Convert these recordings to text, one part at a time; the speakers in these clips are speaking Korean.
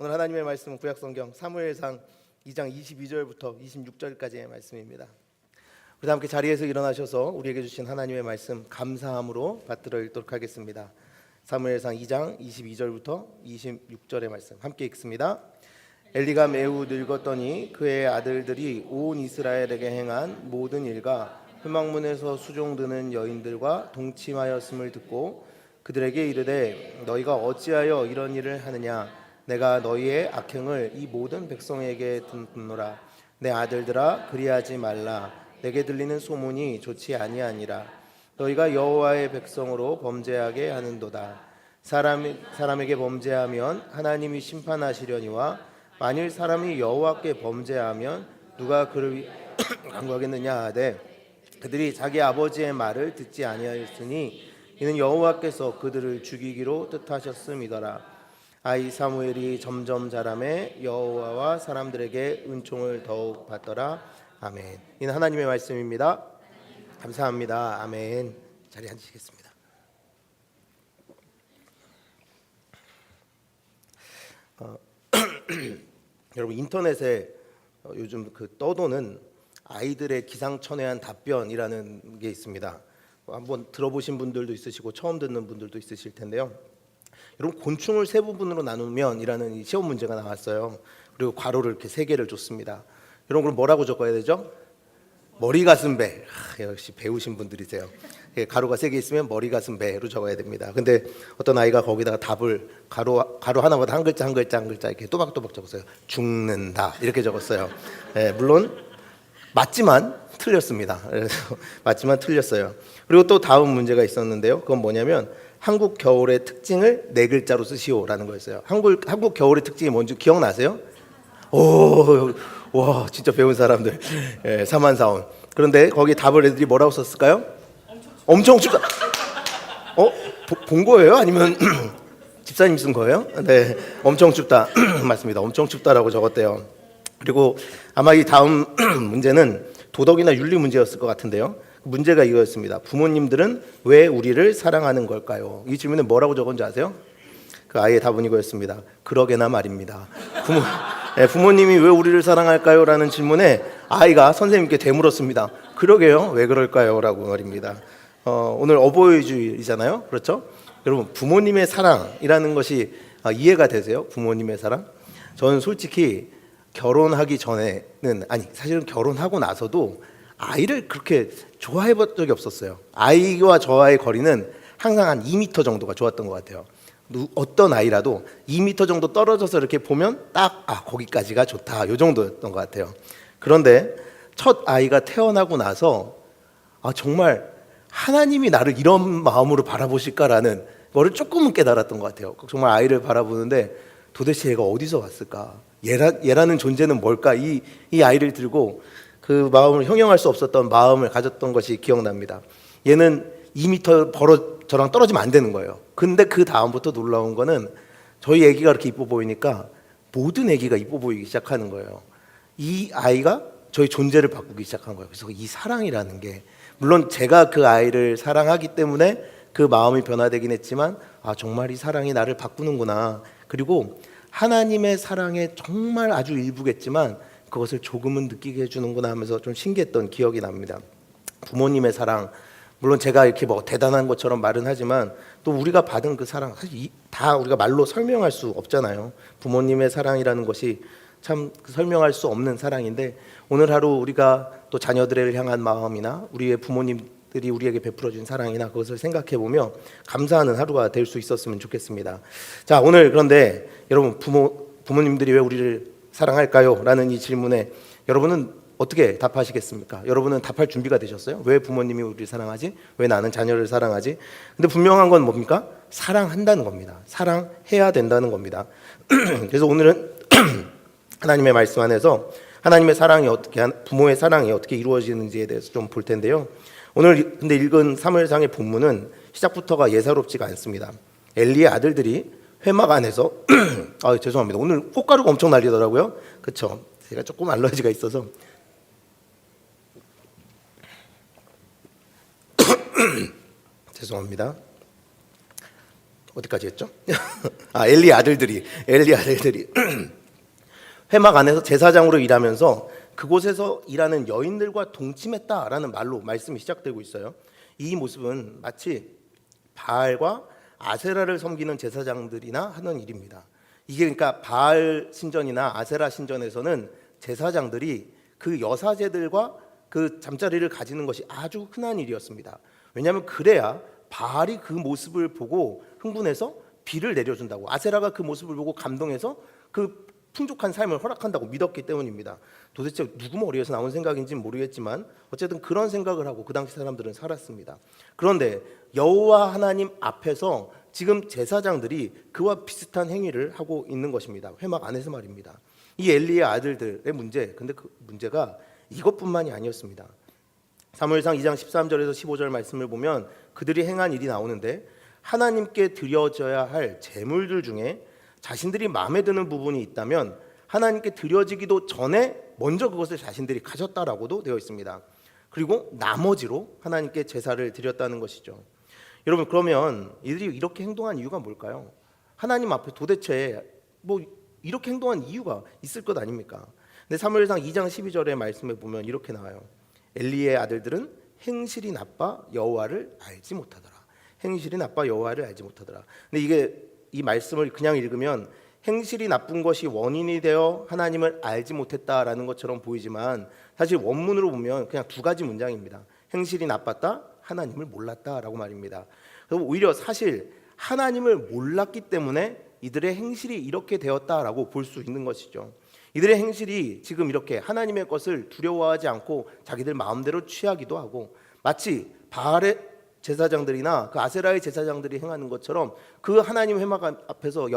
오늘 하나님의 말씀은 구약성경 사무엘상 2장 22절부터 26절까지의 말씀입니다. 우리 함께 자리에서 일어나셔서 우리에게 주신 하나님의 말씀 감사함으로 받들어 읽도록 하겠습니다. 사무엘상 2장 22절부터 26절의 말씀 함께 읽습니다. 엘리가 매우 늙었더니 그의 아들들이 온 이스라엘에게 행한 모든 일과 회막문에서 수종드는 여인들과 동침하였음을 듣고 그들에게 이르되 너희가 어찌하여 이런 일을 하느냐 내가 너희의 악행을 이 모든 백성에게 듣노라. 내 아들들아 그리하지 말라. 내게 들리는 소문이 좋지 아니하니라. 너희가 여호와의 백성으로 범죄하게 하는도다. 사람에게 범죄하면 하나님이 심판하시려니와 만일 사람이 여호와께 범죄하면 누가 그를 간구하겠느냐 하되 그들이 자기 아버지의 말을 듣지 아니하였으니 이는 여호와께서 그들을 죽이기로 뜻하셨음이더라. 아이 사무엘이 점점 자라매 여호와와 사람들에게 은총을 더욱 받더라. 아멘. 이는 하나님의 말씀입니다. 감사합니다. 아멘. 자리에 앉으시겠습니다. 여러분 인터넷에 요즘 떠도는 아이들의 기상천외한 답변이라는 게 있습니다. 한번 들어보신 분들도 있으시고 처음 듣는 분들도 있으실 텐데요. 여러분 곤충을 세 부분으로 나누면이라는 이 시험 문제가 나왔어요. 그리고 괄호를 이렇게 세 개를 줬습니다. 여러분 그럼 뭐라고 적어야 되죠? 머리 가슴 배. 역시 배우신 분들이세요. 가로가 세 개 있으면 머리 가슴 배로 적어야 됩니다. 근데 어떤 아이가 거기다가 답을 가로 하나마다 한 글자 이렇게 또박또박 적었어요. 죽는다 이렇게 적었어요. 물론 맞지만 틀렸습니다. 그래서 맞지만 틀렸어요. 그리고 또 다음 문제가 있었는데요. 그건 뭐냐면 한국 겨울의 특징을 네 글자로 쓰시오라는 거였어요. 한국 겨울의 특징이 뭔지 기억나세요? 와 진짜 배운 사람들. 사만사온. 그런데 거기 답을 애들이 뭐라고 썼을까요? 엄청 춥다. 본 거예요? 아니면 집사님 쓴 거예요? 네, 엄청 춥다. 맞습니다. 엄청 춥다라고 적었대요. 그리고 아마 이 다음 문제는 도덕이나 윤리 문제였을 것 같은데요. 문제가 이거였습니다. 부모님들은 왜 우리를 사랑하는 걸까요? 이 질문에 뭐라고 적은지 아세요? 그 아이의 답은 이거였습니다. 그러게나 말입니다. 부모님이 왜 우리를 사랑할까요? 라는 질문에 아이가 선생님께 되물었습니다. 그러게요. 왜 그럴까요? 라고 말입니다. 오늘 어버이주일이잖아요. 그렇죠? 여러분 부모님의 사랑이라는 것이 이해가 되세요? 부모님의 사랑? 저는 솔직히 결혼하기 전에는 사실은 결혼하고 나서도 아이를 그렇게 좋아해 본 적이 없었어요. 아이와 저와의 거리는 항상 한 2m 정도가 좋았던 것 같아요. 어떤 아이라도 2m 정도 떨어져서 이렇게 보면 딱 거기까지가 좋다 요 정도였던 것 같아요. 그런데 첫 아이가 태어나고 나서 정말 하나님이 나를 이런 마음으로 바라보실까라는 거를 조금은 깨달았던 것 같아요. 정말 아이를 바라보는데 도대체 얘가 어디서 왔을까? 얘라는 존재는 뭘까? 이 아이를 들고 그 마음을 형용할 수 없었던 마음을 가졌던 것이 기억납니다. 얘는 2m 저랑 떨어지면 안 되는 거예요. 근데 그 다음부터 놀라운 거는 저희 아기가 이렇게 이뻐 보이니까 모든 아기가 이뻐 보이기 시작하는 거예요. 이 아이가 저희 존재를 바꾸기 시작한 거예요. 그래서 이 사랑이라는 게 물론 제가 그 아이를 사랑하기 때문에 그 마음이 변화되긴 했지만 정말 이 사랑이 나를 바꾸는구나. 그리고 하나님의 사랑의 정말 아주 일부겠지만 그것을 조금은 느끼게 해주는구나 하면서 좀 신기했던 기억이 납니다. 부모님의 사랑 물론 제가 이렇게 대단한 것처럼 말은 하지만 또 우리가 받은 그 사랑 사실 다 우리가 말로 설명할 수 없잖아요. 부모님의 사랑이라는 것이 참 설명할 수 없는 사랑인데 오늘 하루 우리가 또 자녀들을 향한 마음이나 우리의 부모님들이 우리에게 베풀어준 사랑이나 그것을 생각해 보며 감사하는 하루가 될 수 있었으면 좋겠습니다. 자 오늘 그런데 여러분 부모님들이 왜 우리를 사랑할까요? 라는 이 질문에 여러분은 어떻게 답하시겠습니까? 여러분은 답할 준비가 되셨어요? 왜 부모님이 우리를 사랑하지? 왜 나는 자녀를 사랑하지? 근데 분명한 건 뭡니까? 사랑한다는 겁니다. 사랑해야 된다는 겁니다. 그래서 오늘은 하나님의 말씀 안에서 하나님의 사랑이 부모의 사랑이 어떻게 이루어지는지에 대해서 좀 볼 텐데요. 오늘 근데 읽은 사무엘상의 본문은 시작부터가 예사롭지가 않습니다. 엘리의 아들들이 회막 안에서 죄송합니다. 오늘 꽃가루가 엄청 날리더라고요. 그렇죠? 제가 조금 알러지가 있어서 죄송합니다. 어디까지 했죠? 엘리 아들들이 회막 안에서 제사장으로 일하면서 그곳에서 일하는 여인들과 동침했다라는 말로 말씀이 시작되고 있어요. 이 모습은 마치 바알과 아세라를 섬기는 제사장들이나 하는 일입니다. 이게 그러니까 바알 신전이나 아세라 신전에서는 제사장들이 그 여사제들과 그 잠자리를 가지는 것이 아주 흔한 일이었습니다. 왜냐하면 그래야 바알이 그 모습을 보고 흥분해서 비를 내려준다고, 아세라가 그 모습을 보고 감동해서 그 풍족한 삶을 허락한다고 믿었기 때문입니다. 도대체 누구 머리에서 나온 생각인지는 모르겠지만 어쨌든 그런 생각을 하고 그 당시 사람들은 살았습니다. 그런데 여호와 하나님 앞에서 지금 제사장들이 그와 비슷한 행위를 하고 있는 것입니다. 회막 안에서 말입니다. 이 엘리의 아들들의 문제, 근데 그 문제가 이것뿐만이 아니었습니다. 사무엘상 2장 13절에서 15절 말씀을 보면 그들이 행한 일이 나오는데, 하나님께 드려져야 할 제물들 중에 자신들이 마음에 드는 부분이 있다면 하나님께 드려지기도 전에 먼저 그것을 자신들이 가졌다라고도 되어 있습니다. 그리고 나머지로 하나님께 제사를 드렸다는 것이죠. 여러분, 그러면 이들이 이렇게 행동한 이유가 뭘까요? 하나님 앞에 도대체 뭐 이렇게 행동한 이유가 있을 것 아닙니까? 근데 사무엘상 2장 12절의 말씀에 보면 이렇게 나와요. 엘리의 아들들은 행실이 나빠 여호와를 알지 못하더라. 행실이 나빠 여호와를 알지 못하더라. 근데 이게 이 말씀을 그냥 읽으면 행실이 나쁜 것이 원인이 되어 하나님을 알지 못했다라는 것처럼 보이지만 사실 원문으로 보면 그냥 두 가지 문장입니다. 행실이 나빴다, 하나님을 몰랐다라고 말입니다. 그래서 오히려 사실 하나님을 몰랐기 때문에 이들의 행실이 이렇게 되었다라고 볼 수 있는 것이죠. 이들의 행실이 지금 이렇게 하나님의 것을 두려워하지 않고 자기들 마음대로 취하기도 하고, 마치 바알의 제사장들이나 그 아세라의 제사장들이 행하는 것처럼 그 하나님 회막 앞에서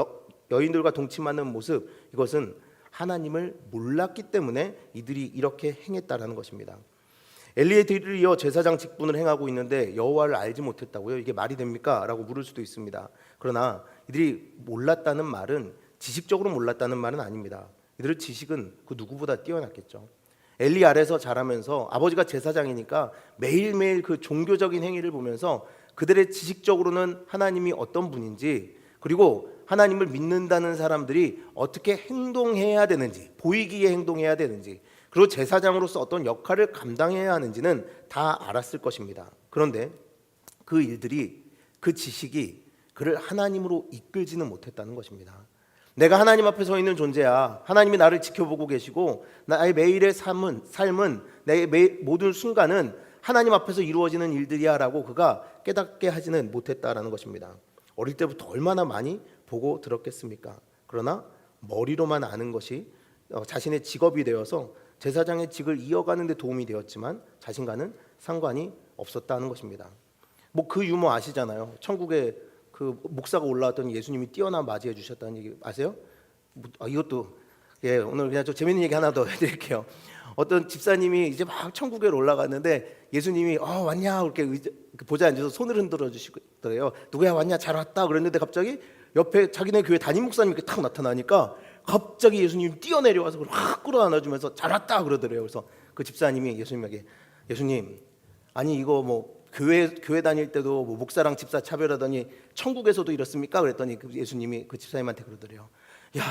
여인들과 동침하는 모습, 이것은 하나님을 몰랐기 때문에 이들이 이렇게 행했다라는 것입니다. 엘리의 뒤를 이어 제사장 직분을 행하고 있는데 여호와를 알지 못했다고요? 이게 말이 됩니까? 라고 물을 수도 있습니다. 그러나 이들이 몰랐다는 말은 지식적으로 몰랐다는 말은 아닙니다. 이들의 지식은 그 누구보다 뛰어났겠죠. 엘리 아래서 자라면서 아버지가 제사장이니까 매일매일 그 종교적인 행위를 보면서 그들의 지식적으로는 하나님이 어떤 분인지, 그리고 하나님을 믿는다는 사람들이 어떻게 행동해야 되는지, 보이기에 행동해야 되는지, 그리고 제사장으로서 어떤 역할을 감당해야 하는지는 다 알았을 것입니다. 그런데 그 일들이, 그 지식이 그를 하나님으로 이끌지는 못했다는 것입니다. 내가 하나님 앞에 서 있는 존재야. 하나님이 나를 지켜보고 계시고 나의 매일의 삶은 내 모든 순간은 하나님 앞에서 이루어지는 일들이야 라고 그가 깨닫게 하지는 못했다라는 것입니다. 어릴 때부터 얼마나 많이 보고 들었겠습니까? 그러나 머리로만 아는 것이 자신의 직업이 되어서 제사장의 직을 이어가는 데 도움이 되었지만 자신과는 상관이 없었다는 것입니다. 뭐 그 유머 아시잖아요. 천국에 그 목사가 올라왔더니 예수님이 뛰어나 맞이해 주셨다는 얘기 아세요? 이것도 오늘 그냥 좀 재밌는 얘기 하나 더 해드릴게요. 어떤 집사님이 이제 막 천국에 올라갔는데 예수님이 왔냐 이렇게 보좌에 앉아서 손을 흔들어 주시더래요. 누구야 왔냐 잘 왔다 그랬는데 갑자기 옆에 자기네 교회 담임 목사님이 이렇게 탁 나타나니까 갑자기 예수님이 뛰어내려와서 확 끌어안아주면서 잘 왔다 그러더래요. 그래서 그 집사님이 예수님에게, 예수님 아니 이거 뭐 교회 다닐 때도 뭐 목사랑 집사 차별하더니 천국에서도 이렇습니까? 그랬더니 그 예수님이 그 집사님한테 그러더래요. 야,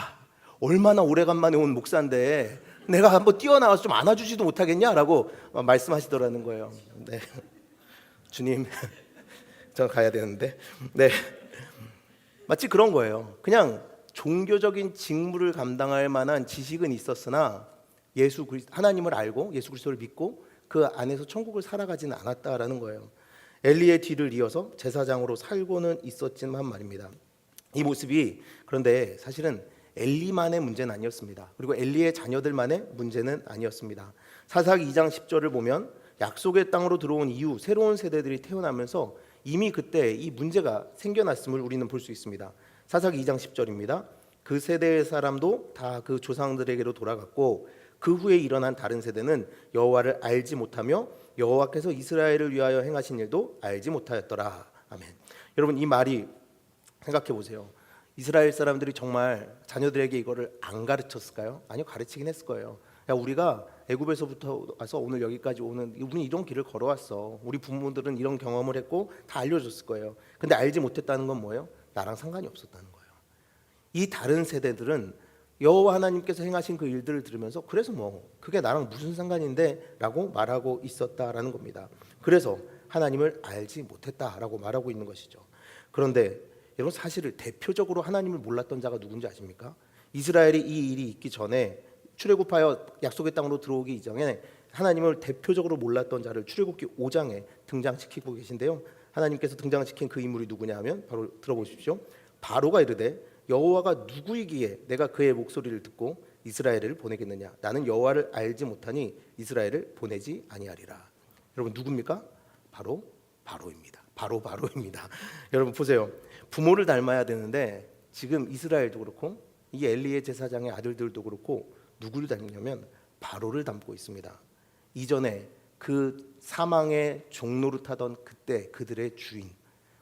얼마나 오래간만에 온 목사인데 내가 한번 뛰어나와서 좀 안아주지도 못하겠냐라고 말씀하시더라는 거예요. 네, 주님, 전 가야 되는데, 네, 마치 그런 거예요. 그냥 종교적인 직무를 감당할 만한 지식은 있었으나 하나님을 알고 예수 그리스도를 믿고 그 안에서 천국을 살아가지는 않았다라는 거예요. 엘리의 뒤를 이어서 제사장으로 살고는 있었지만 말입니다. 이 모습이 그런데 사실은 엘리만의 문제는 아니었습니다. 그리고 엘리의 자녀들만의 문제는 아니었습니다. 사사기 2장 10절을 보면 약속의 땅으로 들어온 이후 새로운 세대들이 태어나면서 이미 그때 이 문제가 생겨났음을 우리는 볼 수 있습니다. 사사기 2장 10절입니다. 그 세대의 사람도 다 그 조상들에게로 돌아갔고 그 후에 일어난 다른 세대는 여호와를 알지 못하며 여호와께서 이스라엘을 위하여 행하신 일도 알지 못하였더라. 아멘. 여러분, 이 말이 생각해 보세요. 이스라엘 사람들이 정말 자녀들에게 이거를 안 가르쳤을까요? 아니요, 가르치긴 했을 거예요. 야, 우리가 애굽에서부터 와서 오늘 여기까지 오는 우리는 이런 길을 걸어왔어. 우리 부모들은 이런 경험을 했고 다 알려줬을 거예요. 근데 알지 못했다는 건 뭐예요? 나랑 상관이 없었다는 거예요. 이 다른 세대들은 여호와 하나님께서 행하신 그 일들을 들으면서 그래서 뭐 그게 나랑 무슨 상관인데 라고 말하고 있었다라는 겁니다. 그래서 하나님을 알지 못했다라고 말하고 있는 것이죠. 그런데 여러분, 사실을 대표적으로 하나님을 몰랐던 자가 누군지 아십니까? 이스라엘이 이 일이 있기 전에, 출애굽하여 약속의 땅으로 들어오기 이전에 하나님을 대표적으로 몰랐던 자를 출애굽기 5장에 등장시키고 계신데요. 하나님께서 등장시킨 그 인물이 누구냐 하면 바로 들어보십시오. 바로가 이르되 여호와가 누구이기에 내가 그의 목소리를 듣고 이스라엘을 보내겠느냐? 나는 여호와를 알지 못하니 이스라엘을 보내지 아니하리라. 여러분, 누굽니까? 바로 바로입니다. 바로입니다. 여러분 보세요. 부모를 닮아야 되는데 지금 이스라엘도 그렇고 이 엘리의 제사장의 아들들도 그렇고 누구를 닮냐면 바로를 닮고 있습니다. 이전에 그 사망의 종노릇하던 그때 그들의 주인,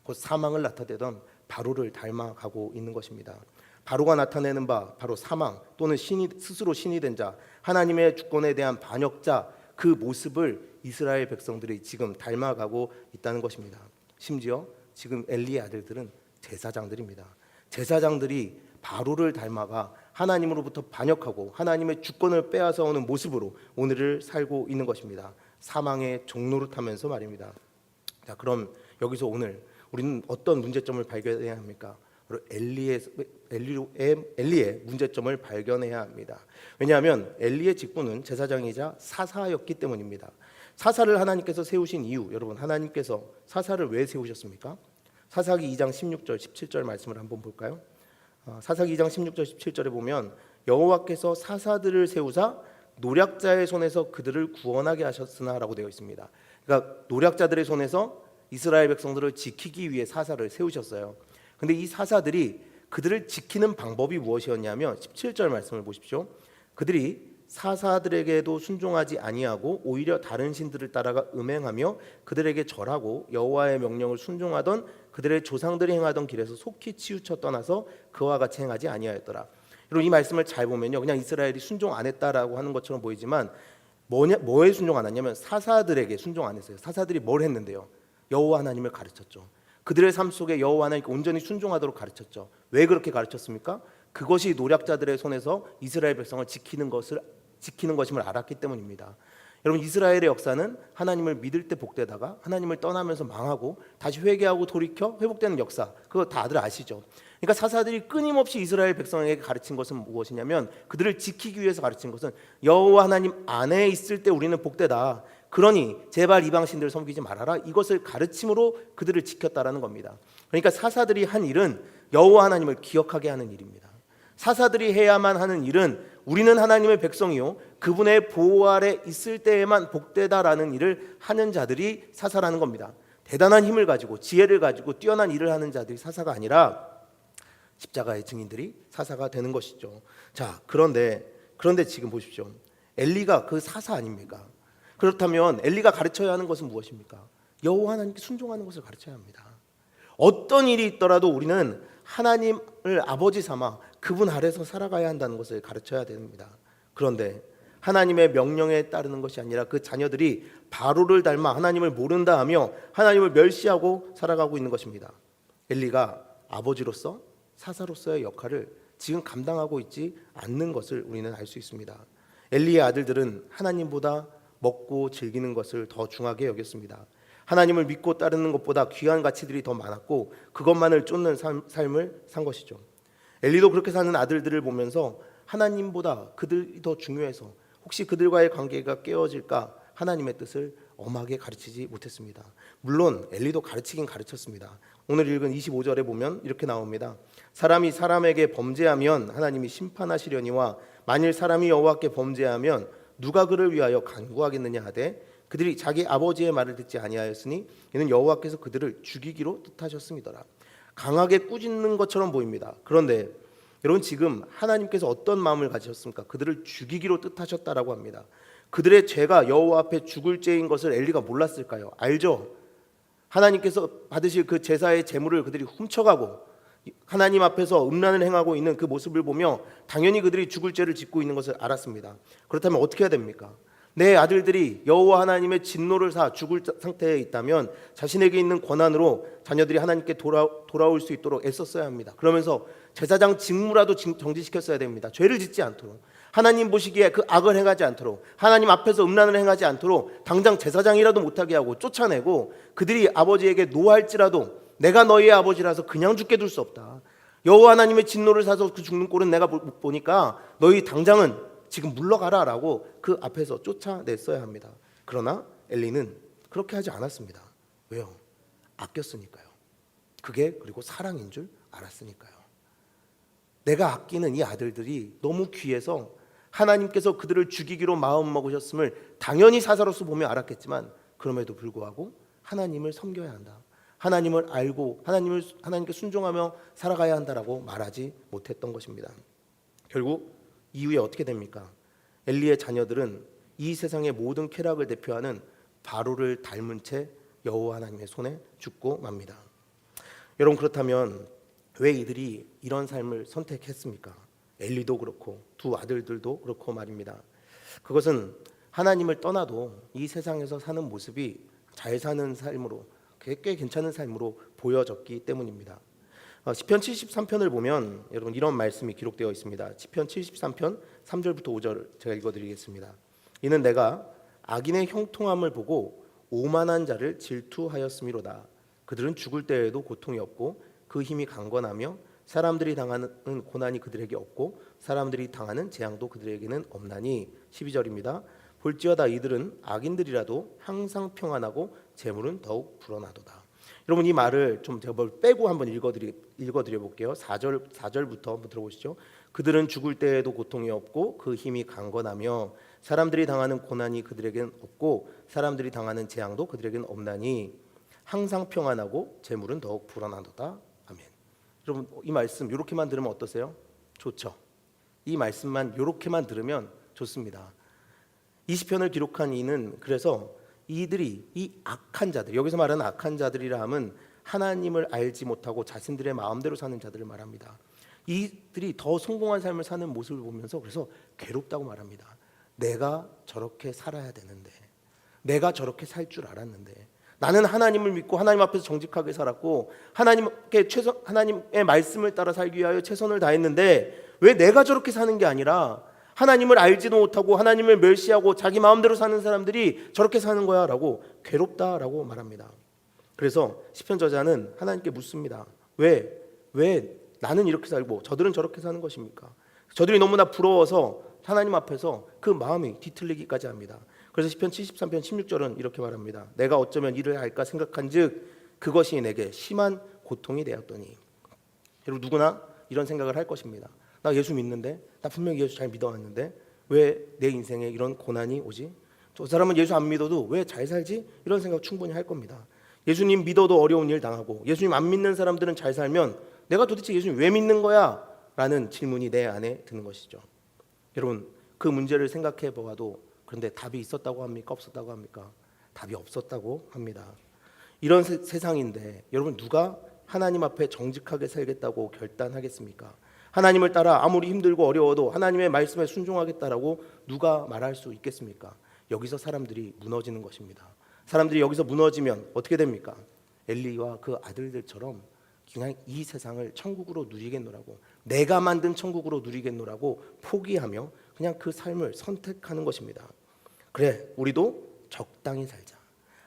곧 사망을 나타내던 바로를 닮아가고 있는 것입니다. 바로가 나타내는 바 바로 사망 또는 스스로 신이 된 자, 하나님의 주권에 대한 반역자, 그 모습을 이스라엘 백성들이 지금 닮아가고 있다는 것입니다. 심지어 지금 엘리의 아들들은 제사장들입니다. 제사장들이 바로를 닮아가 하나님으로부터 반역하고 하나님의 주권을 빼앗아 오는 모습으로 오늘을 살고 있는 것입니다. 사망의 종노릇하면서 말입니다. 자, 그럼 여기서 오늘 우리는 어떤 문제점을 발견해야 합니까? 바로 엘리의 문제점을 발견해야 합니다. 왜냐하면 엘리의 직분은 제사장이자 사사였기 때문입니다. 사사를 하나님께서 세우신 이유, 여러분, 하나님께서 사사를 왜 세우셨습니까? 사사기 2장 16절 17절 말씀을 한번 볼까요? 사사기 2장 16절 17절에 보면 여호와께서 사사들을 세우사 노략자의 손에서 그들을 구원하게 하셨으나라고 되어 있습니다. 그러니까 노략자들의 손에서 이스라엘 백성들을 지키기 위해 사사를 세우셨어요. 근데 이 사사들이 그들을 지키는 방법이 무엇이었냐면 17절 말씀을 보십시오. 그들이 사사들에게도 순종하지 아니하고 오히려 다른 신들을 따라가 음행하며 그들에게 절하고 여호와의 명령을 순종하던 그들의 조상들이 행하던 길에서 속히 치우쳐 떠나서 그와 같이 행하지 아니하였더라. 여러분, 이 말씀을 잘 보면요, 그냥 이스라엘이 순종 안 했다라고 하는 것처럼 보이지만 뭐에 순종 안 했냐면 사사들에게 순종 안 했어요. 사사들이 뭘 했는데요? 여호와 하나님을 가르쳤죠. 그들의 삶 속에 여호와 하나님께 온전히 순종하도록 가르쳤죠. 왜 그렇게 가르쳤습니까? 그것이 노략자들의 손에서 이스라엘 백성을 지키는 것임을 알았기 때문입니다. 여러분, 이스라엘의 역사는 하나님을 믿을 때 복되다가 하나님을 떠나면서 망하고 다시 회개하고 돌이켜 회복되는 역사, 그거 다들 아시죠? 그러니까 사사들이 끊임없이 이스라엘 백성에게 가르친 것은 무엇이냐면, 그들을 지키기 위해서 가르친 것은 여호와 하나님 안에 있을 때 우리는 복되다, 그러니 제발 이방신들을 섬기지 말아라, 이것을 가르침으로 그들을 지켰다라는 겁니다. 그러니까 사사들이 한 일은 여호와 하나님을 기억하게 하는 일입니다. 사사들이 해야만 하는 일은 우리는 하나님의 백성이요 그분의 보호 아래 있을 때에만 복되다라는 일을 하는 자들이 사사라는 겁니다. 대단한 힘을 가지고 지혜를 가지고 뛰어난 일을 하는 자들이 사사가 아니라 십자가의 증인들이 사사가 되는 것이죠. 자, 그런데 지금 보십시오. 엘리가 그 사사 아닙니까? 그렇다면 엘리가 가르쳐야 하는 것은 무엇입니까? 여호와 하나님께 순종하는 것을 가르쳐야 합니다. 어떤 일이 있더라도 우리는 하나님을 아버지 삼아 그분 아래서 살아가야 한다는 것을 가르쳐야 됩니다. 그런데 하나님의 명령에 따르는 것이 아니라 그 자녀들이 바로를 닮아 하나님을 모른다 하며 하나님을 멸시하고 살아가고 있는 것입니다. 엘리가 아버지로서 사사로서의 역할을 지금 감당하고 있지 않는 것을 우리는 알 수 있습니다. 엘리의 아들들은 하나님보다 먹고 즐기는 것을 더 중하게 여겼습니다. 하나님을 믿고 따르는 것보다 귀한 가치들이 더 많았고 그것만을 쫓는 삶을 산 것이죠. 엘리도 그렇게 사는 아들들을 보면서 하나님보다 그들이 더 중요해서 혹시 그들과의 관계가 깨어질까 하나님의 뜻을 엄하게 가르치지 못했습니다. 물론 엘리도 가르치긴 가르쳤습니다. 오늘 읽은 25절에 보면 이렇게 나옵니다. 사람이 사람에게 범죄하면 하나님이 심판하시려니와 만일 사람이 여호와께 범죄하면 누가 그를 위하여 간구하겠느냐 하되 그들이 자기 아버지의 말을 듣지 아니하였으니 이는 여호와께서 그들을 죽이기로 뜻하셨음이더라. 강하게 꾸짖는 것처럼 보입니다. 그런데 여러분, 지금 하나님께서 어떤 마음을 가지셨습니까? 그들을 죽이기로 뜻하셨다라고 합니다. 그들의 죄가 여호와 앞에 죽을 죄인 것을 엘리가 몰랐을까요? 알죠. 하나님께서 받으실 그 제사의 제물을 그들이 훔쳐가고 하나님 앞에서 음란을 행하고 있는 그 모습을 보며 당연히 그들이 죽을 죄를 짓고 있는 것을 알았습니다. 그렇다면 어떻게 해야 됩니까? 내 아들들이 여호와 하나님의 진노를 사 죽을 상태에 있다면 자신에게 있는 권한으로 자녀들이 하나님께 돌아올 수 있도록 애썼어야 합니다. 그러면서 제사장 직무라도 정지시켰어야 됩니다. 죄를 짓지 않도록, 하나님 보시기에 그 악을 행하지 않도록, 하나님 앞에서 음란을 행하지 않도록 당장 제사장이라도 못하게 하고 쫓아내고, 그들이 아버지에게 노할지라도 내가 너희의 아버지라서 그냥 죽게 둘 수 없다. 여호와 하나님의 진노를 사서 그 죽는 꼴은 내가 못 보니까 너희 당장은 지금 물러가라 라고 그 앞에서 쫓아냈어야 합니다. 그러나 엘리는 그렇게 하지 않았습니다. 왜요? 아꼈으니까요. 그게 그리고 사랑인 줄 알았으니까요. 내가 아끼는 이 아들들이 너무 귀해서 하나님께서 그들을 죽이기로 마음먹으셨음을 당연히 사사로서 보며 알았겠지만, 그럼에도 불구하고 하나님을 섬겨야 한다, 하나님을 알고 하나님께 순종하며 살아가야 한다라고 말하지 못했던 것입니다. 결국 이후에 어떻게 됩니까? 엘리의 자녀들은 이 세상의 모든 쾌락을 대표하는 바로를 닮은 채 여호와 하나님의 손에 죽고 맙니다. 여러분, 그렇다면 왜 이들이 이런 삶을 선택했습니까? 엘리도 그렇고 두 아들들도 그렇고 말입니다. 그것은 하나님을 떠나도 이 세상에서 사는 모습이 잘 사는 삶으로, 꽤 괜찮은 삶으로 보여졌기 때문입니다. 시편 73편을 보면 여러분 이런 말씀이 기록되어 있습니다. 시편 73편 3절부터 5절 제가 읽어드리겠습니다. 이는 내가 악인의 형통함을 보고 오만한 자를 질투하였음이로다. 그들은 죽을 때에도 고통이 없고 그 힘이 강건하며 사람들이 당하는 고난이 그들에게 없고 사람들이 당하는 재앙도 그들에게는 없나니. 12절입니다. 볼지어다 이들은 악인들이라도 항상 평안하고 재물은 더욱 불어나도다. 여러분, 이 말을 좀 제가 빼고 한번 읽어드려 볼게요. 4절부터 한번 들어보시죠. 그들은 죽을 때에도 고통이 없고 그 힘이 강건하며 사람들이 당하는 고난이 그들에게는 없고 사람들이 당하는 재앙도 그들에게는 없나니. 항상 평안하고 재물은 더욱 불어나도다. 아멘. 여러분, 이 말씀 이렇게만 들으면 어떠세요? 좋죠. 이 말씀만 이렇게만 들으면 좋습니다. 이 시편을 기록한 이는 그래서 이들이, 이 악한 자들, 여기서 말하는 악한 자들이라 함은 하나님을 알지 못하고 자신들의 마음대로 사는 자들을 말합니다. 이들이 더 성공한 삶을 사는 모습을 보면서 그래서 괴롭다고 말합니다. 내가 저렇게 살아야 되는데, 내가 저렇게 살 줄 알았는데, 나는 하나님을 믿고 하나님 앞에서 정직하게 살았고 하나님의 말씀을 따라 살기 위하여 최선을 다했는데 왜 내가 저렇게 사는 게 아니라 하나님을 알지도 못하고 하나님을 멸시하고 자기 마음대로 사는 사람들이 저렇게 사는 거야 라고 괴롭다라고 말합니다. 그래서 시편 저자는 하나님께 묻습니다. 왜 나는 이렇게 살고 저들은 저렇게 사는 것입니까? 저들이 너무나 부러워서 하나님 앞에서 그 마음이 뒤틀리기까지 합니다. 그래서 시편 73편 16절은 이렇게 말합니다. 내가 어쩌면 이를 할까 생각한즉 그것이 내게 심한 고통이 되었더니. 여러분, 누구나 이런 생각을 할 것입니다. 나 예수 믿는데, 나 분명히 예수 잘 믿어왔는데 왜 내 인생에 이런 고난이 오지? 저 사람은 예수 안 믿어도 왜 잘 살지? 이런 생각 충분히 할 겁니다. 예수님 믿어도 어려운 일 당하고 예수님 안 믿는 사람들은 잘 살면 내가 도대체 예수님 왜 믿는 거야? 라는 질문이 내 안에 드는 것이죠. 여러분, 그 문제를 생각해 보아도 그런데 답이 있었다고 합니까? 없었다고 합니까? 답이 없었다고 합니다. 이런 세상인데 여러분, 누가 하나님 앞에 정직하게 살겠다고 결단하겠습니까? 하나님을 따라 아무리 힘들고 어려워도 하나님의 말씀에 순종하겠다라고 누가 말할 수 있겠습니까? 여기서 사람들이 무너지는 것입니다. 사람들이 여기서 무너지면 어떻게 됩니까? 엘리와 그 아들들처럼 그냥 이 세상을 천국으로 누리겠노라고, 내가 만든 천국으로 누리겠노라고 포기하며 그냥 그 삶을 선택하는 것입니다. 그래, 우리도 적당히 살자.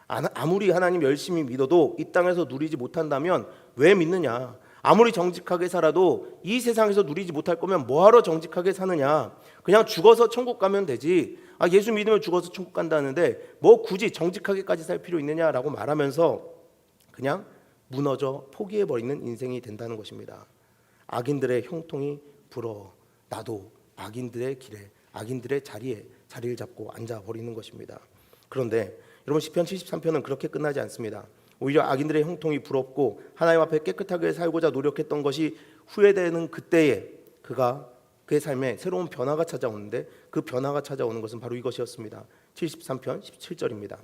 아무리 하나님 열심히 믿어도 이 땅에서 누리지 못한다면 왜 믿느냐? 아무리 정직하게 살아도 이 세상에서 누리지 못할 거면 뭐하러 정직하게 사느냐? 그냥 죽어서 천국 가면 되지. 예수 믿으면 죽어서 천국 간다는데 뭐 굳이 정직하게까지 살 필요 있느냐라고 말하면서 그냥 무너져 포기해버리는 인생이 된다는 것입니다. 악인들의 형통이 부러워 나도 악인들의 길에, 악인들의 자리에 자리를 잡고 앉아버리는 것입니다. 그런데 여러분, 시편 73편은 그렇게 끝나지 않습니다. 오히려 악인들의 형통이 부럽고 하나님 앞에 깨끗하게 살고자 노력했던 것이 후회되는 그때에 그의 삶에 새로운 변화가 찾아오는데, 그 변화가 찾아오는 것은 바로 이것이었습니다. 73편 17절입니다.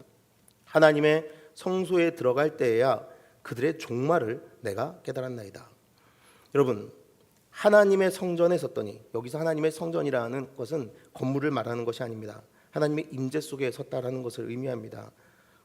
하나님의 성소에 들어갈 때에야 그들의 종말을 내가 깨달았나이다. 여러분, 하나님의 성전에 섰더니, 여기서 하나님의 성전이라는 것은 건물을 말하는 것이 아닙니다. 하나님의 임재 속에 섰다라는 것을 의미합니다.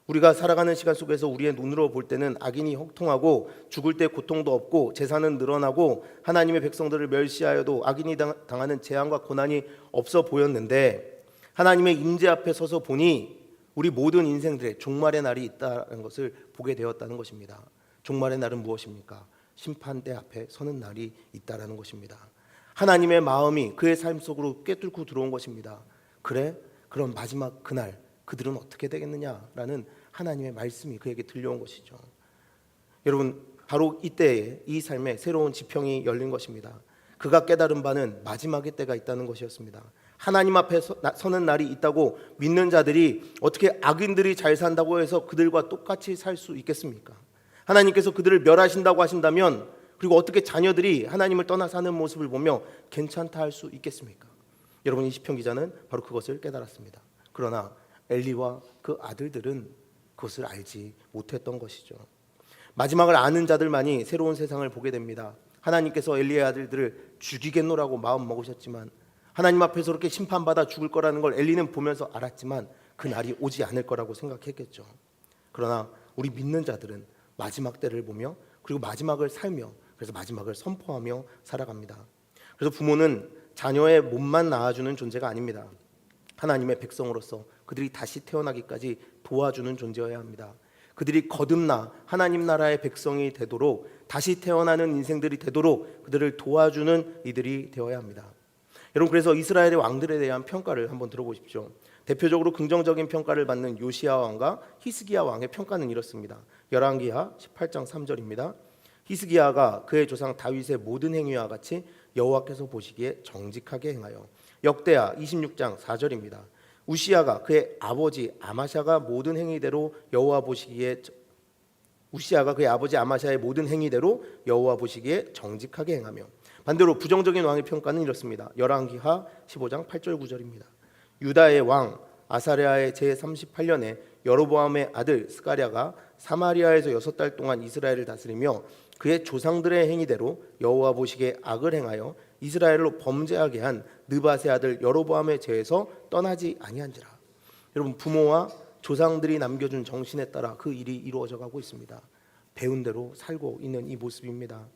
우리가 살아가는 시간 속에서 우리의 눈으로 볼 때는 악인이 형통하고 죽을 때 고통도 없고 재산은 늘어나고 하나님의 백성들을 멸시하여도 악인이 당하는 재앙과 고난이 없어 보였는데, 하나님의 임재 앞에 서서 보니 우리 모든 인생들의 종말의 날이 있다는 것을 보게 되었다는 것입니다. 종말의 날은 무엇입니까? 심판대 앞에 서는 날이 있다라는 것입니다. 하나님의 마음이 그의 삶 속으로 꿰뚫고 들어온 것입니다. 그래? 그럼 마지막 그날 그들은 어떻게 되겠느냐라는 하나님의 말씀이 그에게 들려온 것이죠. 여러분, 바로 이때에 이 삶에 새로운 지평이 열린 것입니다. 그가 깨달은 바는 마지막의 때가 있다는 것이었습니다. 하나님 앞에 서는 날이 있다고 믿는 자들이 어떻게 악인들이 잘 산다고 해서 그들과 똑같이 살 수 있겠습니까? 하나님께서 그들을 멸하신다고 하신다면, 그리고 어떻게 자녀들이 하나님을 떠나 사는 모습을 보며 괜찮다 할 수 있겠습니까? 여러분, 이 시편 기자는 바로 그것을 깨달았습니다. 그러나 엘리와 그 아들들은 그것을 알지 못했던 것이죠. 마지막을 아는 자들만이 새로운 세상을 보게 됩니다. 하나님께서 엘리의 아들들을 죽이겠노라고 마음 먹으셨지만, 하나님 앞에서 그렇게 심판받아 죽을 거라는 걸 엘리는 보면서 알았지만 그 날이 오지 않을 거라고 생각했겠죠. 그러나 우리 믿는 자들은 마지막 때를 보며, 그리고 마지막을 살며, 그래서 마지막을 선포하며 살아갑니다. 그래서 부모는 자녀의 몸만 낳아주는 존재가 아닙니다. 하나님의 백성으로서 그들이 다시 태어나기까지 도와주는 존재여야 합니다. 그들이 거듭나 하나님 나라의 백성이 되도록, 다시 태어나는 인생들이 되도록 그들을 도와주는 이들이 되어야 합니다. 여러분, 그래서 이스라엘의 왕들에 대한 평가를 한번 들어보십시오. 대표적으로 긍정적인 평가를 받는 요시야 왕과 히스기야 왕의 평가는 이렇습니다. 열왕기하 18장 3절입니다. 히스기야가 그의 조상 다윗의 모든 행위와 같이 여호와께서 보시기에 정직하게 행하여. 역대하 26장 4절입니다. 우시야가 그의 아버지 아마샤가 모든 행위대로 여호와 보시기에 우시야가 그의 아버지 아마샤의 모든 행위대로 여호와 보시기에 정직하게 행하며. 반대로 부정적인 왕의 평가는 이렇습니다. 열왕기하 15장 8절 9절입니다. 유다의 왕 아사랴의 제38년에 여로보암의 아들 스가랴가 사마리아에서 6달 동안 이스라엘을 다스리며 그의 조상들의 행위대로 여호와 보시기에 악을 행하여 이스라엘로 범죄하게 한 느밧의 아들 여로보암의 죄에서 떠나지 아니한지라. 여러분, 부모와 조상들이 남겨준 정신에 따라 그 일이 이루어져 가고 있습니다. 배운 대로 살고 있는 이 모습입니다.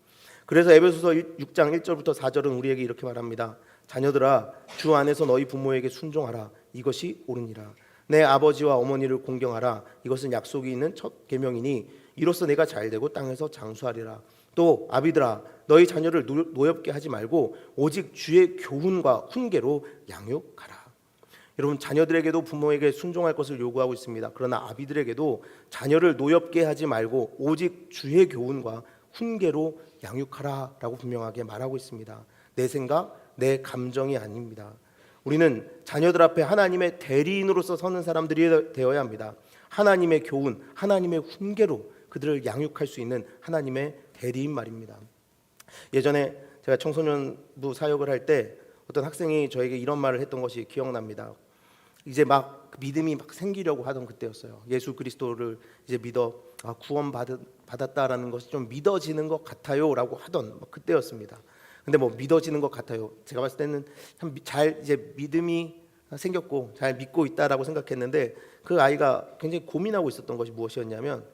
그래서 에베소서 6장 1절부터 4절은 우리에게 이렇게 말합니다. 자녀들아, 주 안에서 너희 부모에게 순종하라. 이것이 옳으니라. 내 아버지와 어머니를 공경하라. 이것은 약속이 있는 첫 계명이니 이로써 내가 잘되고 땅에서 장수하리라. 또 아비들아, 너희 자녀를 노엽게 하지 말고 오직 주의 교훈과 훈계로 양육하라. 여러분, 자녀들에게도 부모에게 순종할 것을 요구하고 있습니다. 그러나 아비들에게도 자녀를 노엽게 하지 말고 오직 주의 교훈과 훈계로 양육하라라고 분명하게 말하고 있습니다. 내 생각, 내 감정이 아닙니다. 우리는 자녀들 앞에 하나님의 대리인으로서 서는 사람들이 되어야 합니다. 하나님의 교훈, 하나님의 훈계로 그들을 양육할 수 있는 하나님의 대리인 말입니다. 예전에 제가 청소년부 사역을 할 때 어떤 학생이 저에게 이런 말을 했던 것이 기억납니다. 이제 막 믿음이 막 생기려고 하던 그때였어요. 예수 그리스도를 이제 믿어 구원 받았다라는 것이 좀 믿어지는 것 같아요라고 하던 그때였습니다. 근데 뭐 믿어지는 것 같아요. 제가 봤을 때는 잘 이제 믿음이 생겼고 잘 믿고 있다라고 생각했는데, 그 아이가 굉장히 고민하고 있었던 것이 무엇이었냐면,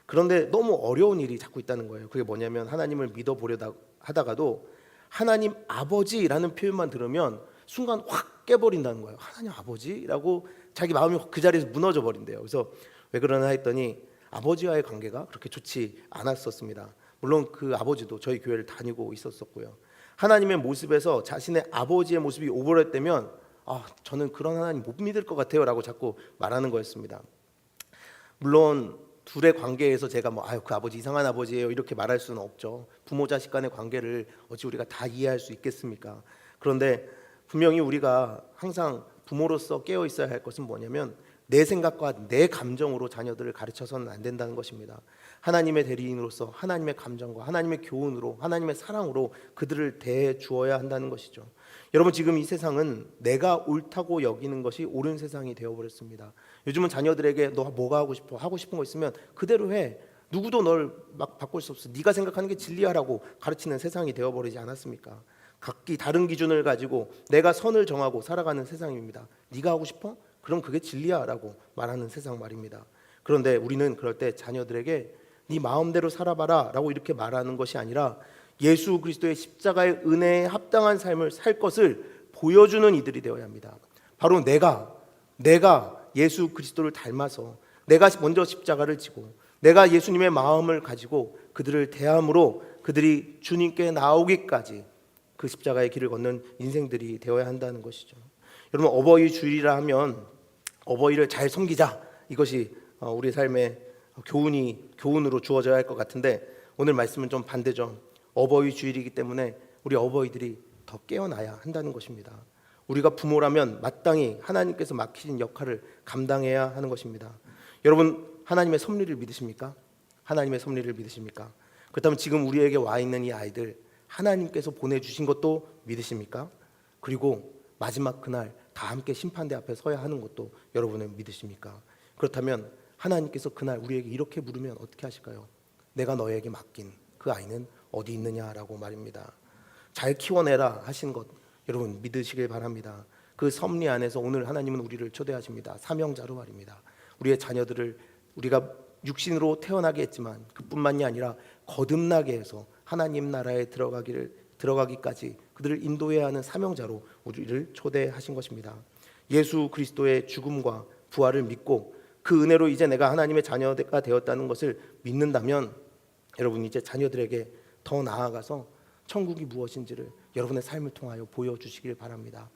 그런데 너무 어려운 일이 자꾸 있다는 거예요. 그게 뭐냐면, 하나님을 믿어보려다 하다가도 하나님 아버지라는 표현만 들으면 순간 확 깨버린다는 거예요. 하나님 아버지라고 자기 마음이 그 자리에서 무너져 버린대요. 그래서 왜 그러나 했더니 아버지와의 관계가 그렇게 좋지 않았었습니다. 물론 그 아버지도 저희 교회를 다니고 있었었고요. 하나님의 모습에서 자신의 아버지의 모습이 오버랩되면 저는 그런 하나님 못 믿을 것 같아요 라고 자꾸 말하는 거였습니다. 물론 둘의 관계에서 제가 그 아버지 이상한 아버지예요 이렇게 말할 수는 없죠. 부모 자식 간의 관계를 어찌 우리가 다 이해할 수 있겠습니까? 그런데 분명히 우리가 항상 부모로서 깨어 있어야 할 것은 뭐냐면, 내 생각과 내 감정으로 자녀들을 가르쳐서는 안 된다는 것입니다. 하나님의 대리인으로서 하나님의 감정과 하나님의 교훈으로, 하나님의 사랑으로 그들을 대해 주어야 한다는 것이죠. 여러분, 지금 이 세상은 내가 옳다고 여기는 것이 옳은 세상이 되어버렸습니다. 요즘은 자녀들에게 너 뭐가 하고 싶어? 하고 싶은 거 있으면 그대로 해. 누구도 널 막 바꿀 수 없어. 네가 생각하는 게 진리야라고 가르치는 세상이 되어버리지 않았습니까? 각기 다른 기준을 가지고 내가 선을 정하고 살아가는 세상입니다. 네가 하고 싶어? 그럼 그게 진리야 라고 말하는 세상 말입니다. 그런데 우리는 그럴 때 자녀들에게 네 마음대로 살아봐라 라고 이렇게 말하는 것이 아니라 예수 그리스도의 십자가의 은혜에 합당한 삶을 살 것을 보여주는 이들이 되어야 합니다. 바로 내가 예수 그리스도를 닮아서 내가 먼저 십자가를 지고 내가 예수님의 마음을 가지고 그들을 대함으로 그들이 주님께 나오기까지 그 십자가의 길을 걷는 인생들이 되어야 한다는 것이죠. 여러분, 어버이 주일이라 하면 어버이를 잘 섬기자, 이것이 우리 삶의 교훈으로 주어져야 할 것 같은데, 오늘 말씀은 좀 반대죠. 어버이 주일이기 때문에 우리 어버이들이 더 깨어나야 한다는 것입니다. 우리가 부모라면 마땅히 하나님께서 맡기신 역할을 감당해야 하는 것입니다. 여러분, 하나님의 섭리를 믿으십니까? 하나님의 섭리를 믿으십니까? 그렇다면 지금 우리에게 와 있는 이 아이들 하나님께서 보내주신 것도 믿으십니까? 그리고 마지막 그날 다 함께 심판대 앞에 서야 하는 것도 여러분은 믿으십니까? 그렇다면 하나님께서 그날 우리에게 이렇게 물으면 어떻게 하실까요? 내가 너에게 맡긴 그 아이는 어디 있느냐라고 말입니다. 잘 키워내라 하신 것 여러분 믿으시길 바랍니다. 그 섭리 안에서 오늘 하나님은 우리를 초대하십니다. 사명자로 말입니다. 우리의 자녀들을 우리가 육신으로 태어나게 했지만 그뿐만이 아니라 거듭나게 해서 하나님 나라에 들어가기까지 그들을 인도해야 하는 사명자로 우리를 초대하신 것입니다. 예수 그리스도의 죽음과 부활을 믿고 그 은혜로 이제 내가 하나님의 자녀가 되었다는 것을 믿는다면 여러분 이제 자녀들에게 더 나아가서 천국이 무엇인지를 여러분의 삶을 통하여 보여주시길 바랍니다.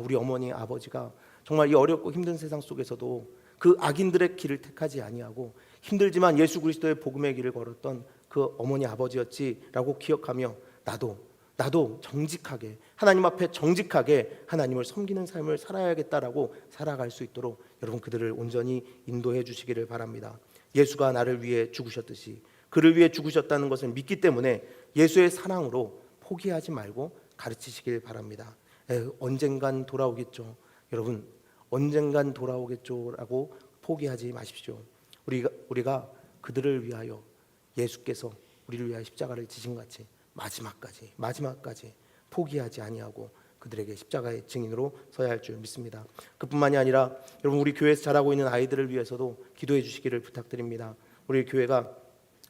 우리 어머니 아버지가 정말 이 어렵고 힘든 세상 속에서도 그 악인들의 길을 택하지 아니하고 힘들지만 예수 그리스도의 복음의 길을 걸었던 그 어머니 아버지였지라고 기억하며 나도 정직하게 하나님 앞에 정직하게 하나님을 섬기는 삶을 살아야겠다라고 살아갈 수 있도록 여러분 그들을 온전히 인도해 주시기를 바랍니다. 예수가 나를 위해 죽으셨듯이 그를 위해 죽으셨다는 것을 믿기 때문에 예수의 사랑으로 포기하지 말고 가르치시길 바랍니다. 언젠간 돌아오겠죠. 여러분 언젠간 돌아오겠죠라고 포기하지 마십시오. 우리가 그들을 위하여 예수께서 우리를 위하여 십자가를 지신 같이 마지막까지 포기하지 아니하고 그들에게 십자가의 증인으로 서야 할 줄 믿습니다. 그뿐만이 아니라 여러분 우리 교회에서 자라고 있는 아이들을 위해서도 기도해 주시기를 부탁드립니다. 우리 교회가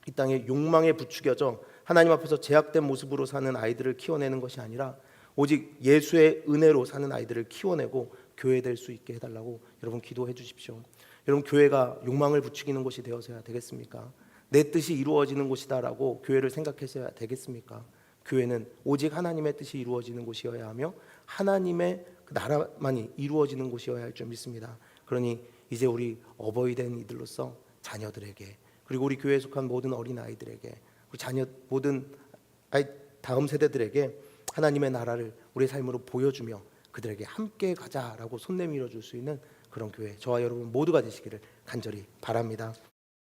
이 땅에 욕망에 부추겨져 하나님 앞에서 제약된 모습으로 사는 아이들을 키워내는 것이 아니라 오직 예수의 은혜로 사는 아이들을 키워내고 교회될 수 있게 해달라고 여러분 기도해 주십시오. 여러분 교회가 욕망을 부추기는 곳이 되어서야 되겠습니까? 내 뜻이 이루어지는 곳이다라고 교회를 생각해서야 되겠습니까? 교회는 오직 하나님의 뜻이 이루어지는 곳이어야 하며 하나님의 그 나라만이 이루어지는 곳이어야 할 줄 믿습니다. 그러니 이제 우리 어버이 된 이들로서 자녀들에게 그리고 우리 교회에 속한 모든 어린 아이들에게 우리 자녀 모든 다음 세대들에게 하나님의 나라를 우리의 삶으로 보여주며 그들에게 함께 가자라고 손 내밀어 줄 수 있는 그런 교회 저와 여러분 모두가 되시기를 간절히 바랍니다.